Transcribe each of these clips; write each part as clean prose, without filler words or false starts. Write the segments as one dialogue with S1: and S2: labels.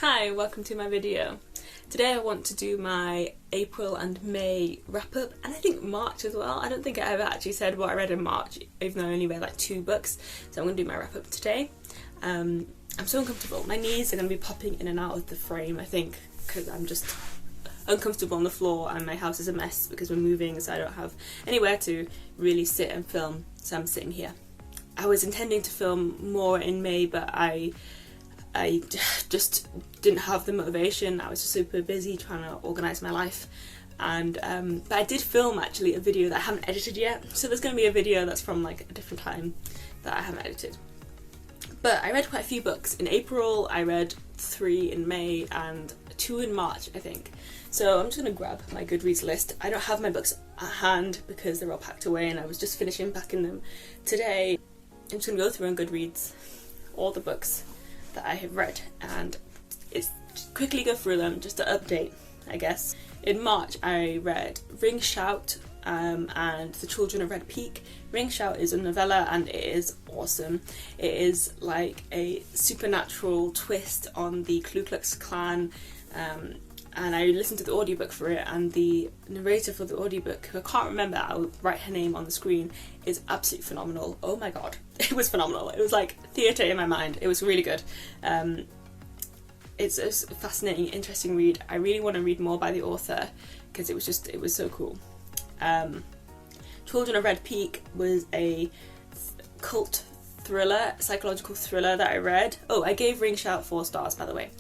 S1: Hi, welcome to my video. Today I want to do my April and May wrap up, and I think March as well. I don't think I ever actually said what I read in March, even though I only read like 2 books, so I'm going to do my wrap up today. I'm so uncomfortable. My knees are going to be popping in and out of the frame, I think, because I'm just uncomfortable on the floor and my house is a mess because we're moving, so I don't have anywhere to really sit and film, so I'm sitting here. I was intending to film more in May, but I just didn't have the motivation. I was just super busy trying to organise my life, and but I did film actually a video that I haven't edited yet, so there's going to be a video that's from like a different time that I haven't edited. But I read quite a few books. In April I read 3, in May and 2 in March, I think. So I'm just going to grab my Goodreads list. I don't have my books at hand because they're all packed away and I was just finishing packing them today. I'm just going to go through on Goodreads all the books that I have read and quickly go through them just to update, I guess. In March I read Ring Shout and The Children of Red Peak. Ring Shout is a novella and it is awesome. It is like a supernatural twist on the Ku Klux Klan, and I listened to the audiobook for it, and the narrator for the audiobook, who I can't remember, I'll write her name on the screen, is absolutely phenomenal. Oh my god, it was phenomenal. It was like theatre in my mind. It was really good. It's a fascinating, interesting read. I really want to read more by the author because it was so cool. Children of Red Peak was a cult thriller, psychological thriller that I read. Oh, I gave Ring Shout 4 stars, by the way.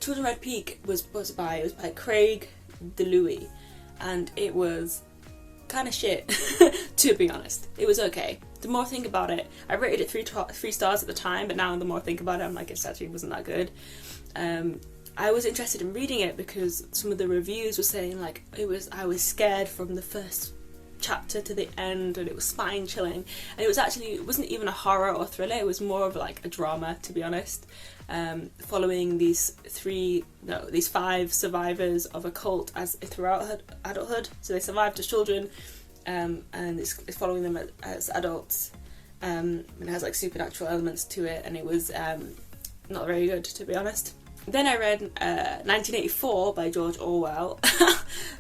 S1: Children of Red Peak was by Craig DeLuey, and it was kind of shit, to be honest. It was okay. The more I think about it, I rated it 3 stars at the time, but now the more I think about it, I'm like, it actually wasn't that good. I was interested in reading it because some of the reviews were saying like I was scared from the first chapter to the end, and it was spine chilling, and it wasn't even a horror or thriller. It was more of like a drama, to be honest, following these 5 survivors of a cult throughout adulthood. So they survived as children, and it's following them as adults, and it has like supernatural elements to it, and it was not very good, to be honest. Then I read 1984 by George Orwell,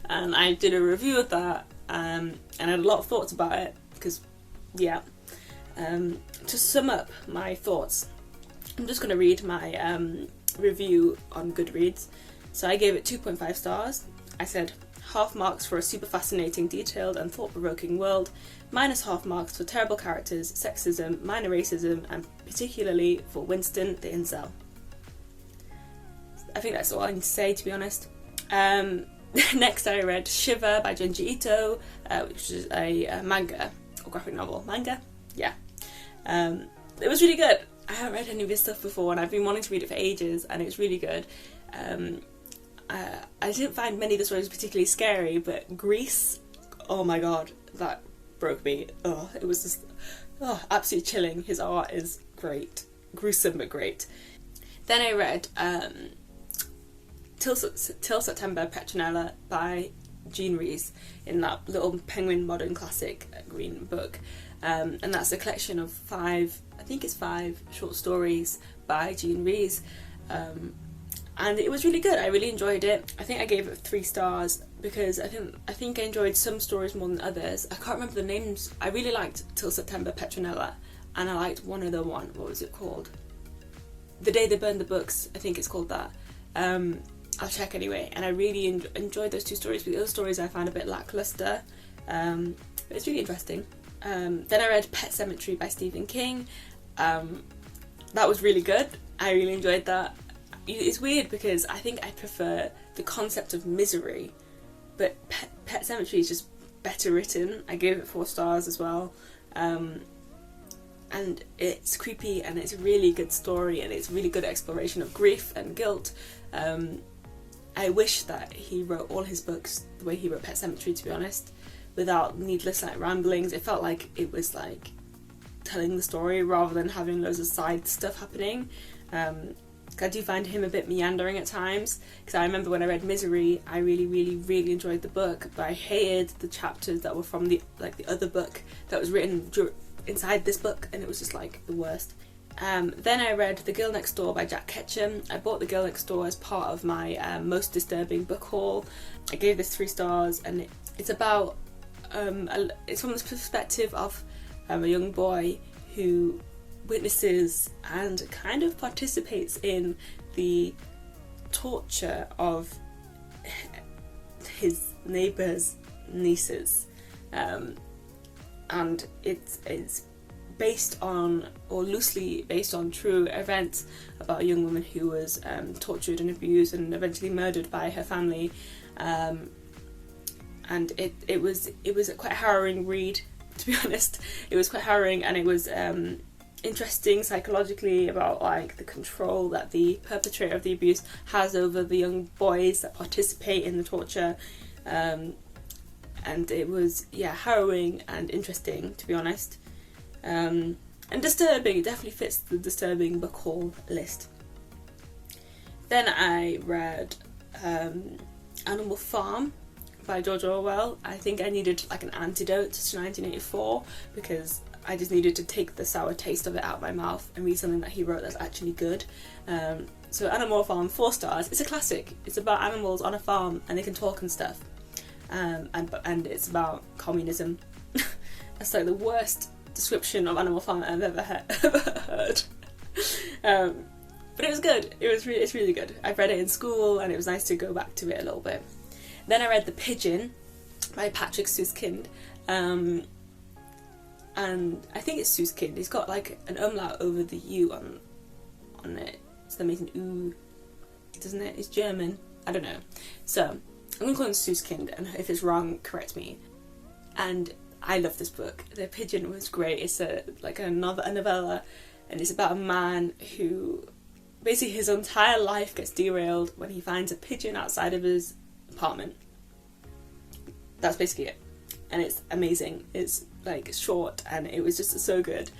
S1: and I did a review of that, and I had a lot of thoughts about it because, yeah. To sum up my thoughts, I'm just going to read my review on Goodreads. So I gave it 2.5 stars. I said half marks for a super fascinating, detailed and thought-provoking world, minus half marks for terrible characters, sexism, minor racism, and particularly for Winston the incel. I think that's all I need to say, to be honest. Next I read Shiver by Junji Ito, which is a manga, or graphic novel. Manga? Yeah. It was really good. I haven't read any of his stuff before and I've been wanting to read it for ages, and it's really good. I didn't find many of the stories particularly scary, but Grease, oh my god, that broke me. Oh, it was just absolutely chilling. His art is great. Gruesome but great. Then I read Till September, Petronella by Jean Rhys, in that little Penguin modern classic green book, and that's a collection of 5 short stories by Jean Rhys, and it was really good. I really enjoyed it. I think I gave it 3 stars because I think I enjoyed some stories more than others. I can't remember the names. I really liked Till September, Petronella, and I liked one other one. What was it called? The Day They Burned the Books, I think it's called that. I'll check anyway, and I really enjoyed those 2 stories, but the other stories I found a bit lackluster, but it's really interesting. Then I read Pet Sematary by Stephen King. That was really good. I really enjoyed that. It's weird because I think I prefer the concept of misery, but Pet Sematary is just better written. I gave it 4 stars as well. And it's creepy, and it's a really good story, and it's really good exploration of grief and guilt. I wish that he wrote all his books the way he wrote Pet Sematary, to be honest, without needless ramblings. It felt like it was like telling the story rather than having loads of side stuff happening. I do find him a bit meandering at times, because I remember when I read Misery, I really, really, really enjoyed the book, but I hated the chapters that were from the other book that was written inside this book, and it was just like the worst. Then I read The Girl Next Door by Jack Ketchum. I bought The Girl Next Door as part of my most disturbing book haul. I gave this 3 stars, and it's about it's from the perspective of a young boy who witnesses and kind of participates in the torture of his neighbour's nieces, and it's based on, or loosely based on, true events about a young woman who was tortured and abused and eventually murdered by her family, and it was quite a harrowing read, to be honest. It was quite harrowing, and it was interesting psychologically about like the control that the perpetrator of the abuse has over the young boys that participate in the torture, and it was harrowing and interesting, to be honest, and disturbing. It definitely fits the disturbing book haul list. Then I read Animal Farm by George Orwell. I think I needed like an antidote to 1984 because I just needed to take the sour taste of it out of my mouth and read something that he wrote that's actually good. So Animal Farm, 4 stars. It's a classic. It's about animals on a farm and they can talk and stuff. And it's about communism. That's like the worst description of Animal Farm I've ever heard. But it was good. It's really good. I've read it in school and it was nice to go back to it a little bit. Then I read The Pigeon by Patrick Süskind. And I think it's Süskind. He's got like an umlaut over the U on it. So that makes an oo, doesn't it? It's German. I don't know. So I'm going to call him Süskind, and if it's wrong, correct me. And I love this book. The Pigeon was great. It's a novella, and it's about a man who basically his entire life gets derailed when he finds a pigeon outside of his apartment. That's basically it. And it's amazing. It's like short, and it was just so good.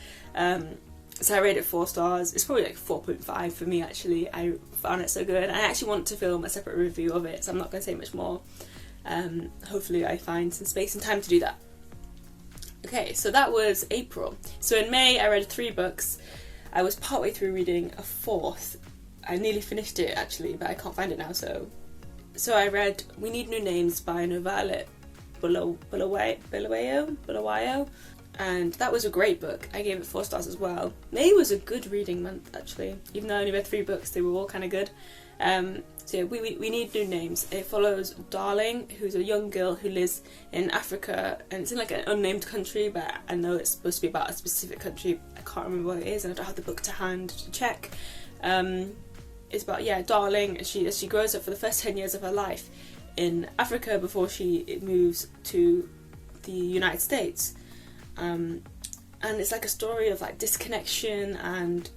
S1: So I rated it 4 stars. It's probably like 4.5 for me, actually. I found it so good. And I actually want to film a separate review of it, so I'm not going to say much more. Hopefully I find some space and time to do that. Okay, so that was April. So in May I read 3 books. I was partway through reading a 4th. I nearly finished it actually, but I can't find it now. So I read We Need New Names by Violet Bulawayo, and that was a great book. I gave it 4 stars as well. May was a good reading month, actually. Even though I only read 3 books, they were all kind of good. So yeah, we Need New Names. It follows Darling, who's a young girl who lives in Africa, and it's in like an unnamed country, but I know it's supposed to be about a specific country. I can't remember what it is, and I don't have the book to hand to check. It's about Darling, as she grows up for the first 10 years of her life in Africa before she moves to the United States. And it's like a story of like disconnection and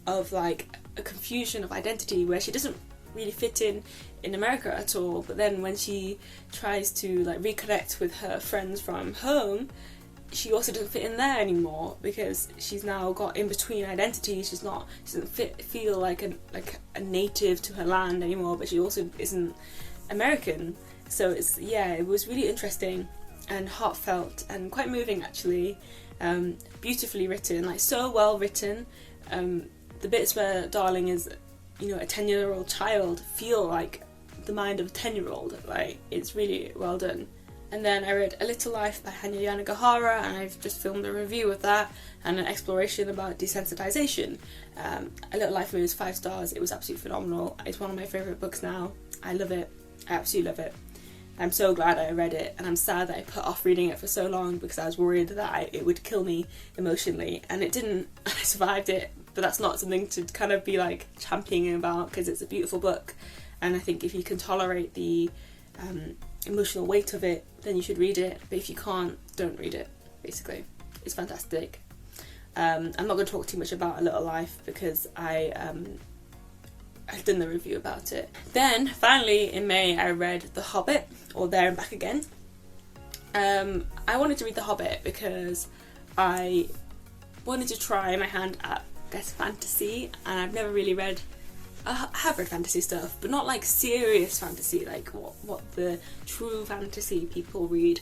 S1: of like a confusion of identity, where she doesn't really fit in America at all, but then when she tries to like reconnect with her friends from home, she also doesn't fit in there anymore because she's now got in between identities. She doesn't feel like a native to her land anymore, but she also isn't American. So it was really interesting and heartfelt and quite moving, actually. Beautifully written, like so well written. The bits where Darling is, a 10-year-old child feel like the mind of a 10-year-old. Like, it's really well done. And then I read A Little Life by Hanya Yanagihara, and I've just filmed a review of that and an exploration about desensitization. A Little Life for me was 5 stars. It was absolutely phenomenal. It's one of my favourite books now. I love it. I absolutely love it. I'm so glad I read it, and I'm sad that I put off reading it for so long because I was worried that it would kill me emotionally, and it didn't. I survived it, but that's not something to kind of be like championing about because it's a beautiful book, and I think if you can tolerate the emotional weight of it, then you should read it, but if you can't, don't read it, basically. It's fantastic. I'm not going to talk too much about A Little Life because I've done the review about it. Then, finally, in May, I read The Hobbit, or There and Back Again. I wanted to read The Hobbit because I wanted to try my hand at fantasy, and I've never really read... I have read fantasy stuff, but not like serious fantasy, like what the true fantasy people read.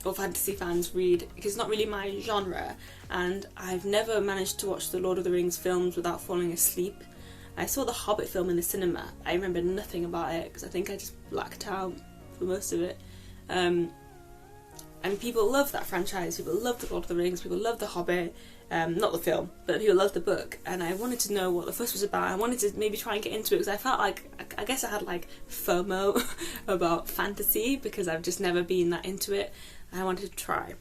S1: or fantasy fans read, because it's not really my genre, and I've never managed to watch the Lord of the Rings films without falling asleep. I saw the Hobbit film in the cinema. I remember nothing about it because I think I just blacked out for most of it. And people love that franchise, people love the Lord of the Rings, people love the Hobbit, not the film, but people love the book, and I wanted to know what the fuss was about. I wanted to maybe try and get into it because I felt like, I guess I had like FOMO about fantasy because I've just never been that into it, and I wanted to try.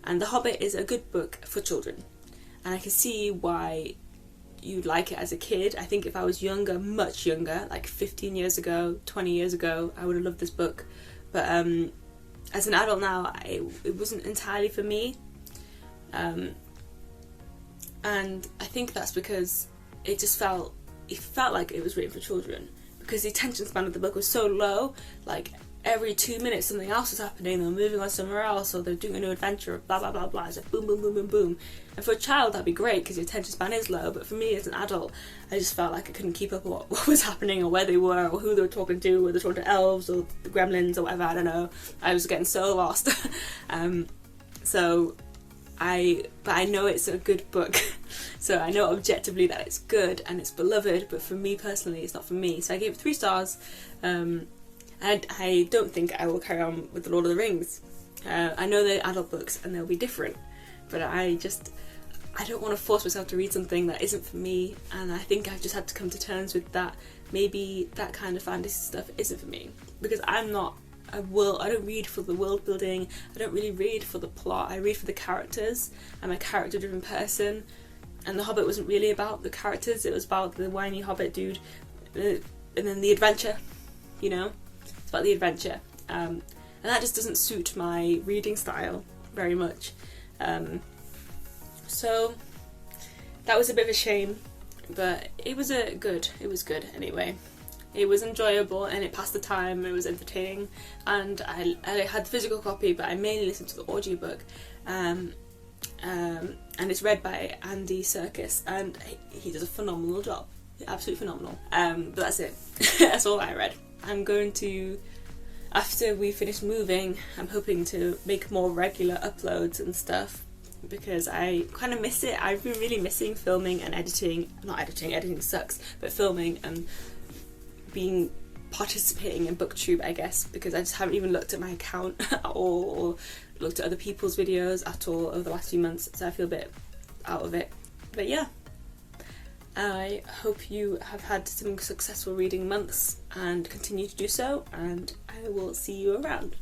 S1: And The Hobbit is a good book for children, and I can see why you'd like it as a kid. I think if I was younger, much younger, like 15 years ago, 20 years ago, I would have loved this book, but as an adult now, it wasn't entirely for me, and I think that's because it felt like it was written for children, because the attention span of the book was so low. Like every 2 minutes something else was happening, they're moving on somewhere else, or they're doing a new adventure, blah blah blah blah. It's like boom boom boom boom boom. And for a child that'd be great because the attention span is low, but for me as an adult, I just felt like I couldn't keep up with what was happening, or where they were, or who they were talking to, whether they were talking to elves or the gremlins or whatever, I don't know. I was getting so lost. But I know it's a good book, so I know objectively that it's good and it's beloved, but for me personally it's not for me, so I gave it 3 stars. And I don't think I will carry on with The Lord of the Rings. I know they're adult books and they'll be different, but I don't want to force myself to read something that isn't for me, and I think I've just had to come to terms with that. Maybe that kind of fantasy stuff isn't for me, because I don't read for the world building, I don't really read for the plot, I read for the characters. I'm a character driven person, and The Hobbit wasn't really about the characters, it was about the whiny hobbit dude, and then the adventure, you know? It's about the adventure, and that just doesn't suit my reading style very much. So that was a bit of a shame, but it was good anyway. It was enjoyable and it passed the time, it was entertaining, and I had the physical copy, but I mainly listened to the audiobook, and it's read by Andy Serkis, and he does a phenomenal job, absolutely phenomenal. But that's it. That's all I read. I'm going to, after we finish moving, I'm hoping to make more regular uploads and stuff, because I kind of miss it. I've been really missing filming and editing. Not editing, editing sucks, but filming and participating in BookTube, I guess, because I just haven't even looked at my account at all, or looked at other people's videos at all over the last few months, so I feel a bit out of it. But yeah, I hope you have had some successful reading months and continue to do so, and I will see you around.